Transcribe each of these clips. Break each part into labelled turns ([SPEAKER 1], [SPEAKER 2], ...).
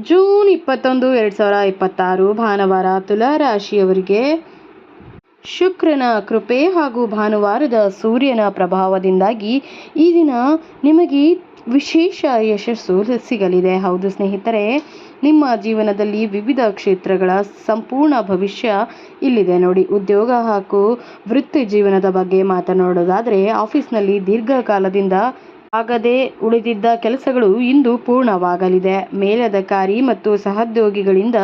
[SPEAKER 1] June 21, 2026 ಭಾನುವಾರ ತುಲಾ ರಾಶಿಯವರಿಗೆ ಶುಕ್ರನ ಕೃಪೆ ಹಾಗೂ ಭಾನುವಾರದ ಸೂರ್ಯನ ಪ್ರಭಾವದಿಂದಾಗಿ ಈ ದಿನ ನಿಮಗೆ ವಿಶೇಷ ಯಶಸ್ಸು ಸಿಗಲಿದೆ. ಹೌದು ಸ್ನೇಹಿತರೆ, ನಿಮ್ಮ ಜೀವನದಲ್ಲಿ ವಿವಿಧ ಕ್ಷೇತ್ರಗಳ ಸಂಪೂರ್ಣ ಭವಿಷ್ಯ ಇಲ್ಲಿದೆ ನೋಡಿ. ಉದ್ಯೋಗ ಹಾಗೂ ವೃತ್ತಿ ಜೀವನದ ಬಗ್ಗೆ ಮಾತನಾಡೋದಾದರೆ, ಆಫೀಸ್ನಲ್ಲಿ ದೀರ್ಘಕಾಲದಿಂದ ಆಗದೆ ಉಳಿದಿದ್ದ ಕೆಲಸಗಳು ಇಂದು ಪೂರ್ಣವಾಗಲಿದೆ. ಮೇಲಧಿಕಾರಿ ಮತ್ತು ಸಹೋದ್ಯೋಗಿಗಳಿಂದ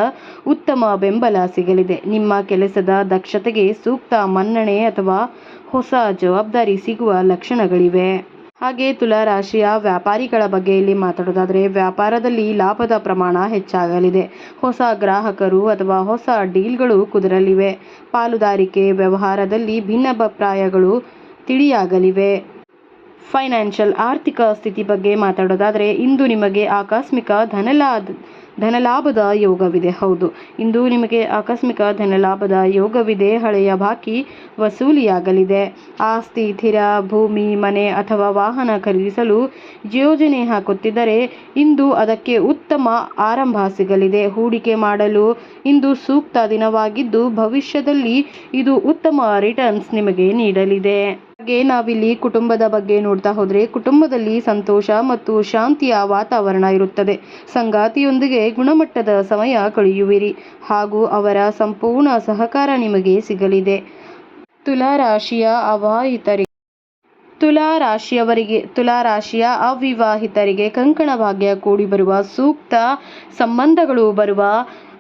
[SPEAKER 1] ಉತ್ತಮ ಬೆಂಬಲ ಸಿಗಲಿದೆ. ನಿಮ್ಮ ಕೆಲಸದ ದಕ್ಷತೆಗೆ ಸೂಕ್ತ ಮನ್ನಣೆ ಅಥವಾ ಹೊಸ ಜವಾಬ್ದಾರಿ ಸಿಗುವ ಲಕ್ಷಣಗಳಿವೆ. ಹಾಗೆ ತುಲಾ ರಾಶಿಯ ವ್ಯಾಪಾರಿಗಳ ಬಗ್ಗೆ ಇಲ್ಲಿ ಮಾತಾಡೋದಾದರೆ, ವ್ಯಾಪಾರದಲ್ಲಿ ಲಾಭದ ಪ್ರಮಾಣ ಹೆಚ್ಚಾಗಲಿದೆ. ಹೊಸ ಗ್ರಾಹಕರು ಅಥವಾ ಹೊಸ ಡೀಲ್ಗಳು ಕುದುರಲಿವೆ. ಪಾಲುದಾರಿಕೆ ವ್ಯವಹಾರದಲ್ಲಿ ಭಿನ್ನಾಭಿಪ್ರಾಯಗಳು ತಿಳಿಯಾಗಲಿವೆ. ಫೈನಾನ್ಷಿಯಲ್ ಆರ್ಥಿಕ ಸ್ಥಿತಿ ಬಗ್ಗೆ ಮಾತಾಡೋದಾದರೆ, ಇಂದು ನಿಮಗೆ ಆಕಸ್ಮಿಕ ಧನಲಾಭದ ಯೋಗವಿದೆ. ಹೌದು, ಇಂದು ನಿಮಗೆ ಆಕಸ್ಮಿಕ ಧನಲಾಭದ ಯೋಗವಿದೆ. ಹಳೆಯ ಬಾಕಿ ವಸೂಲಿಯಾಗಲಿದೆ. ಆಸ್ತಿ, ಸ್ಥಿರ ಭೂಮಿ, ಮನೆ ಅಥವಾ ವಾಹನ ಖರೀದಿಸಲು ಯೋಜನೆ ಹಾಕುತ್ತಿದ್ದರೆ ಇಂದು ಅದಕ್ಕೆ ಉತ್ತಮ ಆರಂಭ ಸಿಗಲಿದೆ. ಹೂಡಿಕೆ ಮಾಡಲು ಇಂದು ಸೂಕ್ತ ದಿನವಾಗಿದ್ದು, ಭವಿಷ್ಯದಲ್ಲಿ ಇದು ಉತ್ತಮ ರಿಟರ್ನ್ಸ್ ನಿಮಗೆ ನೀಡಲಿದೆ. ಹಾಗೆ ನಾವಿಲ್ಲಿ ಕುಟುಂಬದ ಬಗ್ಗೆ ನೋಡ್ತಾ ಹೋದರೆ, ಕುಟುಂಬದಲ್ಲಿ ಸಂತೋಷ ಮತ್ತು ಶಾಂತಿಯ ವಾತಾವರಣ ಇರುತ್ತದೆ. ಸಂಗಾತಿಯೊಂದಿಗೆ ಗುಣಮಟ್ಟದ ಸಮಯ ಕಳೆಯುವಿರಿ ಹಾಗೂ ಅವರ ಸಂಪೂರ್ಣ ಸಹಕಾರ ನಿಮಗೆ ಸಿಗಲಿದೆ. ತುಲಾ ರಾಶಿಯ ಅವಿವಾಹಿತರಿಗೆ ಕಂಕಣ ಭಾಗ್ಯ ಕೂಡಿ ಬರುವ ಸೂಕ್ತ ಸಂಬಂಧಗಳು ಬರುವ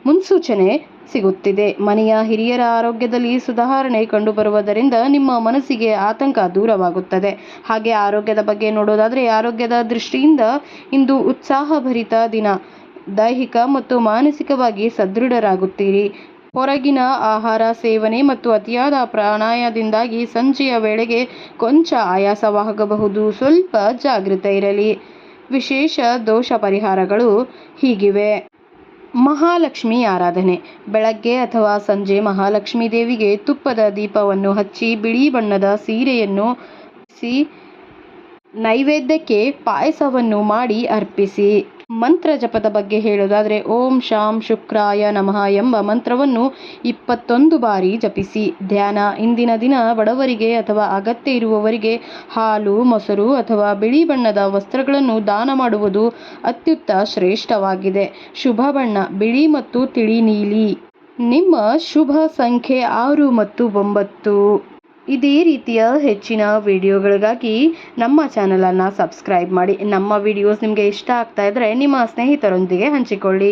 [SPEAKER 1] ಮುನ್ಸೂಚನೆ ಸಿಗುತ್ತಿದೆ. ಮನೆಯ ಹಿರಿಯರ ಆರೋಗ್ಯದಲ್ಲಿ ಸುಧಾರಣೆ ಕಂಡುಬರುವುದರಿಂದ ನಿಮ್ಮ ಮನಸ್ಸಿಗೆ ಆತಂಕ ದೂರವಾಗುತ್ತದೆ. ಹಾಗೆ ಆರೋಗ್ಯದ ಬಗ್ಗೆ ನೋಡೋದಾದರೆ, ಆರೋಗ್ಯದ ದೃಷ್ಟಿಯಿಂದ ಇಂದು ಉತ್ಸಾಹಭರಿತ ದಿನ. ದೈಹಿಕ ಮತ್ತು ಮಾನಸಿಕವಾಗಿ ಸದೃಢರಾಗುತ್ತೀರಿ. ಹೊರಗಿನ ಆಹಾರ ಸೇವನೆ ಮತ್ತು ಅತಿಯಾದ ಪ್ರಾಣಾಯಾಮದಿಂದಾಗಿ ಸಂಜೆಯ ವೇಳೆಗೆ ಕೊಂಚ ಆಯಾಸವಾಗಬಹುದು. ಸ್ವಲ್ಪ ಜಾಗೃತೆ ಇರಲಿ. ವಿಶೇಷ ದೋಷ ಪರಿಹಾರಗಳು ಹೀಗಿವೆ. ಮಹಾಲಕ್ಷ್ಮಿ ಆರಾಧನೆ. ಬೆಳಗ್ಗೆ ಅಥವಾ ಸಂಜೆ ಮಹಾಲಕ್ಷ್ಮೀ ದೇವಿಗೆ ತುಪ್ಪದ ದೀಪವನ್ನು ಹಚ್ಚಿ ಬಿಳಿ ಬಣ್ಣದ ಸೀರೆಯನ್ನು ನೈವೇದ್ಯಕ್ಕೆ ಪಾಯಸವನ್ನು ಮಾಡಿ ಅರ್ಪಿಸಿ. ಮಂತ್ರ ಜಪದ ಬಗ್ಗೆ ಹೇಳೋದಾದರೆ, ಓಂ ಶಾಂ ಶುಕ್ರಾಯ ನಮಃ ಎಂಬ ಮಂತ್ರವನ್ನು 21 ಬಾರಿ ಜಪಿಸಿ. ಧ್ಯಾನ. ಇಂದಿನ ದಿನ ಬಡವರಿಗೆ ಅಥವಾ ಅಗತ್ಯ ಇರುವವರಿಗೆ ಹಾಲು, ಮೊಸರು ಅಥವಾ ಬಿಳಿ ಬಣ್ಣದ ವಸ್ತ್ರಗಳನ್ನು ದಾನ ಮಾಡುವುದು ಅತ್ಯುತ್ತ ಶ್ರೇಷ್ಠವಾಗಿದೆ. ಶುಭ ಬಣ್ಣ ಬಿಳಿ ಮತ್ತು ತಿಳಿ ನೀಲಿ. ನಿಮ್ಮ ಶುಭ ಸಂಖ್ಯೆ 6 ಮತ್ತು 9. ಇದೇ ರೀತಿಯ ಹೆಚ್ಚಿನ ವಿಡಿಯೋಗಳಿಗಾಗಿ ನಮ್ಮ ಚಾನಲನ್ನು ಸಬ್ಸ್ಕ್ರೈಬ್ ಮಾಡಿ. ನಮ್ಮ ವಿಡಿಯೋಸ್ ನಿಮಗೆ ಇಷ್ಟ ಆಗ್ತಾ ಇದ್ದರೆ ನಿಮ್ಮ ಸ್ನೇಹಿತರೊಂದಿಗೆ ಹಂಚಿಕೊಳ್ಳಿ.